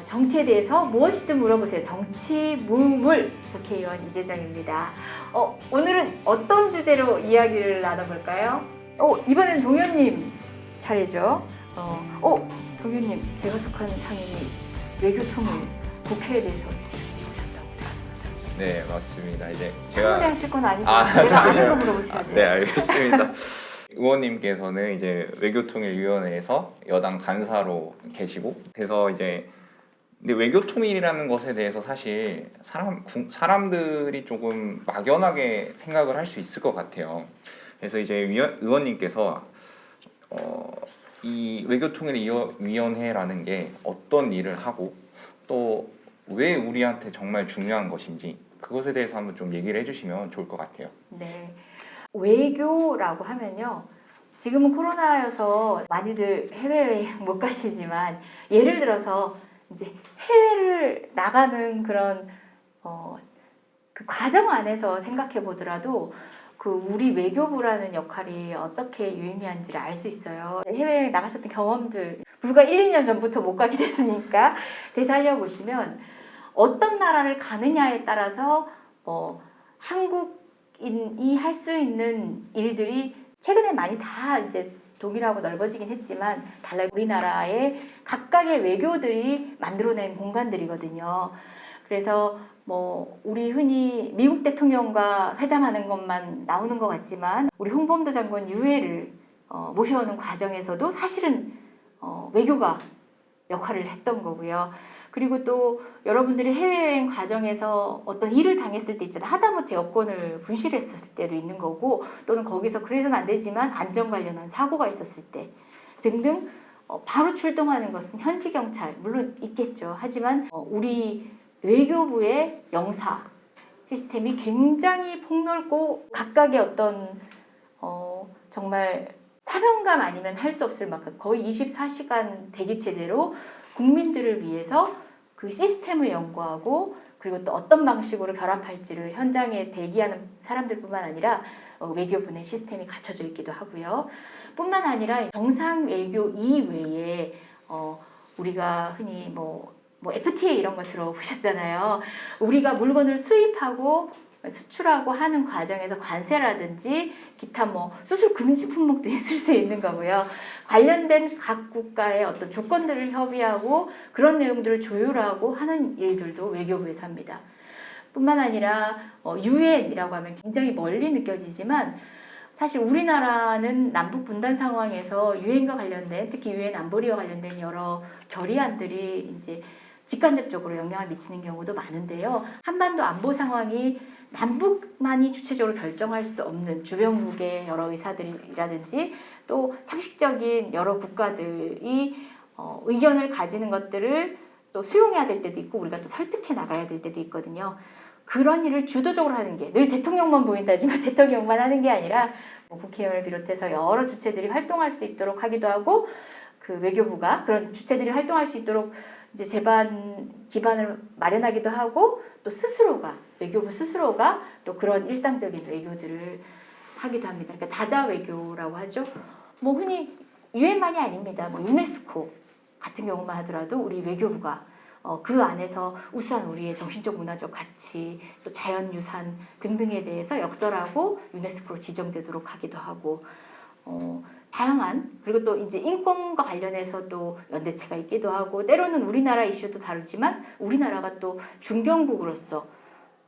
정치에 대해서 무엇이든 물어보세요. 정치무물 국회의원 이재정입니다. 오늘은 어떤 주제로 이야기를 나눠볼까요? 이번엔 동현님 차례죠. 동현님, 제가 속하는 상임위 외교통일 국회에 대해서 보셨다고 들었습니다. 네, 맞습니다. 이제 청문회 하실 건 아니고 네. 제가 아는 거 물어보셔야 돼요. 네, 알겠습니다. 의원님께서는 이제 외교통일위원회에서 여당 간사로 계시고, 그래서 이제 근데 외교통일이라는 것에 대해서 사실 사람들이 조금 막연하게 생각을 할 수 있을 것 같아요. 그래서 이제 의원님께서 이 외교통일위원회라는 게 어떤 일을 하고 또 왜 우리한테 정말 중요한 것인지 그것에 대해서 한번 좀 얘기를 해주시면 좋을 것 같아요. 네, 외교라고 하면요. 지금은 코로나여서 많이들 해외여행 못 가시지만 예를 들어서 이제 해외를 나가는 그런 그 과정 안에서 생각해 보더라도 그 우리 외교부라는 역할이 어떻게 유의미한지를 알 수 있어요. 해외 나가셨던 경험들 불과 1, 2년 전부터 못 가게 됐으니까 되살려보시면 어떤 나라를 가느냐에 따라서 한국인이 할 수 있는 일들이 최근에 많이 다 이제 동일하고 넓어지긴 했지만 달라요. 우리나라의 각각의 외교들이 만들어낸 공간들이거든요. 그래서 우리 흔히 미국 대통령과 회담하는 것만 나오는 것 같지만 우리 홍범도 장관 유해를 모셔오는 과정에서도 사실은 외교가 역할을 했던 거고요. 그리고 또 여러분들이 해외여행 과정에서 어떤 일을 당했을 때 있잖아요. 하다못해 여권을 분실했을 때도 있는 거고 또는 거기서 그래서는 안 되지만 안전 관련한 사고가 있었을 때 등등 바로 출동하는 것은 현지 경찰 물론 있겠죠. 하지만 우리 외교부의 영사 시스템이 굉장히 폭넓고 각각의 어떤 정말 사명감 아니면 할 수 없을 만큼 거의 24시간 대기 체제로 국민들을 위해서 그 시스템을 연구하고 그리고 또 어떤 방식으로 결합할지를 현장에 대기하는 사람들뿐만 아니라 외교부 내 시스템이 갖춰져 있기도 하고요. 뿐만 아니라 정상 외교 이외에 우리가 흔히 FTA 이런 거 들어보셨잖아요. 우리가 물건을 수입하고 수출하고 하는 과정에서 관세라든지 기타 수출 금지 품목도 있을 수 있는 거고요. 관련된 각 국가의 어떤 조건들을 협의하고 그런 내용들을 조율하고 하는 일들도 외교부에서 합니다. 뿐만 아니라 유엔이라고 하면 굉장히 멀리 느껴지지만 사실 우리나라는 남북 분단 상황에서 유엔과 관련된 특히 유엔 안보리와 관련된 여러 결의안들이 이제 직간접적으로 영향을 미치는 경우도 많은데요. 한반도 안보 상황이 남북만이 주체적으로 결정할 수 없는 주변국의 여러 의사들이라든지 또 상식적인 여러 국가들이 의견을 가지는 것들을 또 수용해야 될 때도 있고 우리가 또 설득해 나가야 될 때도 있거든요. 그런 일을 주도적으로 하는 게 늘 대통령만 보인다지만 대통령만 하는 게 아니라 국회의원을 비롯해서 여러 주체들이 활동할 수 있도록 하기도 하고 그 외교부가 그런 주체들이 활동할 수 있도록 이제 제반 기반을 마련하기도 하고 또 외교부 스스로가 또 그런 일상적인 외교들을 하기도 합니다. 그러니까 다자 외교라고 하죠. 흔히 유엔만이 아닙니다. 유네스코 같은 경우만 하더라도 우리 외교부가 그 안에서 우수한 우리의 정신적 문화적 가치 또 자연유산 등등에 대해서 역설하고 유네스코로 지정되도록 하기도 하고 다양한 그리고 또 이제 인권과 관련해서 또 연대체가 있기도 하고 때로는 우리나라 이슈도 다르지만 우리나라가 또 중견국으로서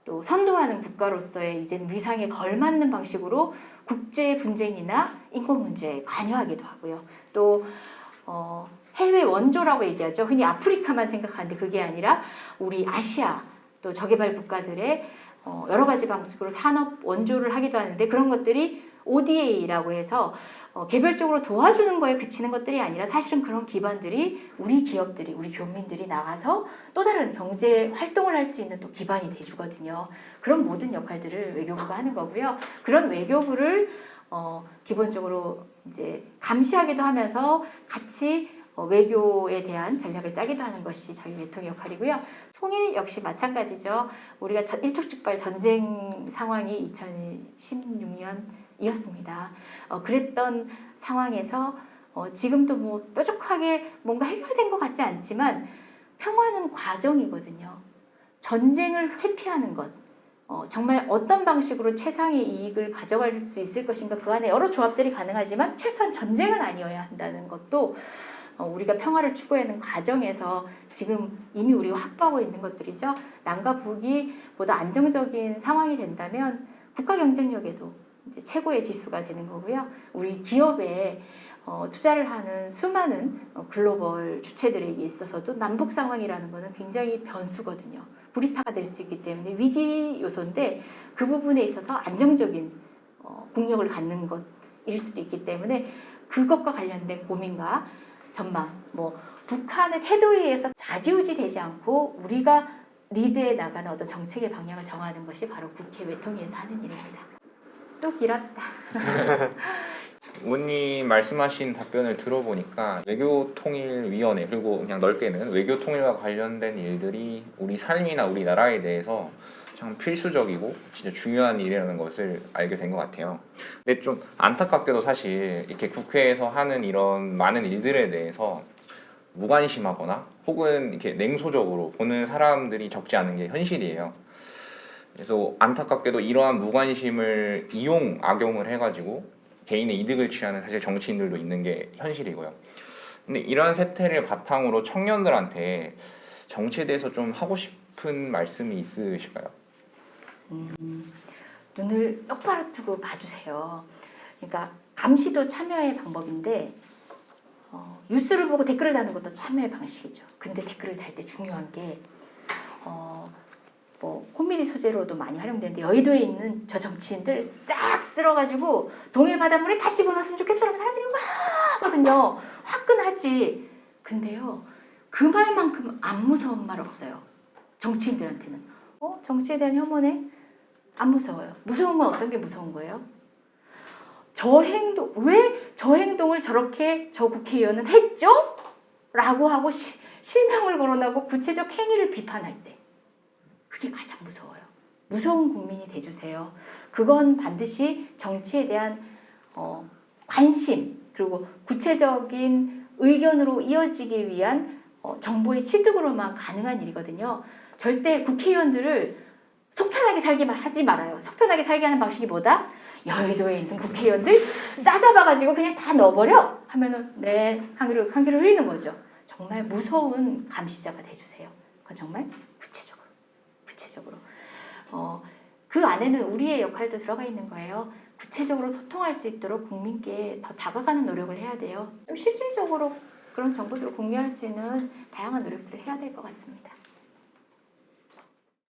또 선도하는 국가로서의 이제 위상에 걸맞는 방식으로 국제 분쟁이나 인권 문제에 관여하기도 하고요. 또 해외 원조라고 얘기하죠. 흔히 아프리카만 생각하는데 그게 아니라 우리 아시아 또 저개발 국가들의 여러 가지 방식으로 산업 원조를 하기도 하는데 그런 것들이 ODA라고 해서 개별적으로 도와주는 거에 그치는 것들이 아니라 사실은 그런 기반들이 우리 기업들이 우리 교민들이 나가서 또 다른 경제 활동을 할 수 있는 또 기반이 돼주거든요. 그런 모든 역할들을 외교부가 하는 거고요. 그런 외교부를 기본적으로 이제 감시하기도 하면서 같이 외교에 대한 전략을 짜기도 하는 것이 저희 외통의 역할이고요. 통일 역시 마찬가지죠. 우리가 일촉즉발 전쟁 상황이 2016년이었습니다. 그랬던 상황에서 지금도 뾰족하게 뭔가 해결된 것 같지 않지만 평화는 과정이거든요. 전쟁을 회피하는 것. 정말 어떤 방식으로 최상의 이익을 가져갈 수 있을 것인가 그 안에 여러 조합들이 가능하지만 최소한 전쟁은 아니어야 한다는 것도 우리가 평화를 추구하는 과정에서 지금 이미 우리가 확보하고 있는 것들이죠. 남과 북이 보다 안정적인 상황이 된다면 국가 경쟁력에도 이제 최고의 지수가 되는 거고요. 우리 기업에 투자를 하는 수많은 글로벌 주체들에게 있어서도 남북 상황이라는 것은 굉장히 변수거든요. 불이타가 될 수 있기 때문에 위기 요소인데 그 부분에 있어서 안정적인 국력을 갖는 것일 수도 있기 때문에 그것과 관련된 고민과 전망, 북한의 태도에 의해서 좌지우지 되지 않고 우리가 리드해 나가는 어떤 정책의 방향을 정하는 것이 바로 국회 외통위에서 하는 일입니다. 또 길었다. 의원님 말씀하신 답변을 들어보니까 외교통일위원회 그리고 그냥 넓게는 외교통일과 관련된 일들이 우리 삶이나 우리나라에 대해서 참 필수적이고 진짜 중요한 일이라는 것을 알게 된 것 같아요. 근데 좀 안타깝게도 사실 이렇게 국회에서 하는 이런 많은 일들에 대해서 무관심하거나 혹은 이렇게 냉소적으로 보는 사람들이 적지 않은 게 현실이에요. 그래서 안타깝게도 이러한 무관심을 악용을 해가지고 개인의 이득을 취하는 사실 정치인들도 있는 게 현실이고요. 근데 이러한 세태를 바탕으로 청년들한테 정치에 대해서 좀 하고 싶은 말씀이 있으실까요? 눈을 똑바로 뜨고 봐주세요. 그러니까 감시도 참여의 방법인데 뉴스를 보고 댓글을 다는 것도 참여의 방식이죠. 근데 댓글을 달 때 중요한 게 코미디 소재로도 많이 활용되는데 여의도에 있는 저 정치인들 싹 쓸어가지고 동해 바닷물에 다 집어넣었으면 좋겠어라고 사람들이 막 하거든요. 화끈하지. 근데요 그 말만큼 안 무서운 말 없어요. 정치인들한테는. 정치에 대한 혐오네? 안 무서워요. 무서운 건 어떤 게 무서운 거예요? 왜 저 행동을 저렇게 저 국회의원은 했죠? 라고 하고 실명을 거론하고 구체적 행위를 비판할 때 그게 가장 무서워요. 무서운 국민이 돼주세요. 그건 반드시 정치에 대한 관심 그리고 구체적인 의견으로 이어지기 위한 정보의 취득으로만 가능한 일이거든요. 절대 국회의원들을 속편하게 살게 하지 말아요. 속편하게 살게 하는 방식이 뭐다? 여의도에 있는 국회의원들 싸잡아가지고 그냥 다 넣어버려 하면은 네 한기를 흘리는 거죠. 정말 무서운 감시자가 돼주세요. 그건 정말 구체적으로 그 안에는 우리의 역할도 들어가 있는 거예요. 구체적으로 소통할 수 있도록 국민께 더 다가가는 노력을 해야 돼요. 좀 실질적으로 그런 정보들을 공유할 수 있는 다양한 노력들을 해야 될 것 같습니다.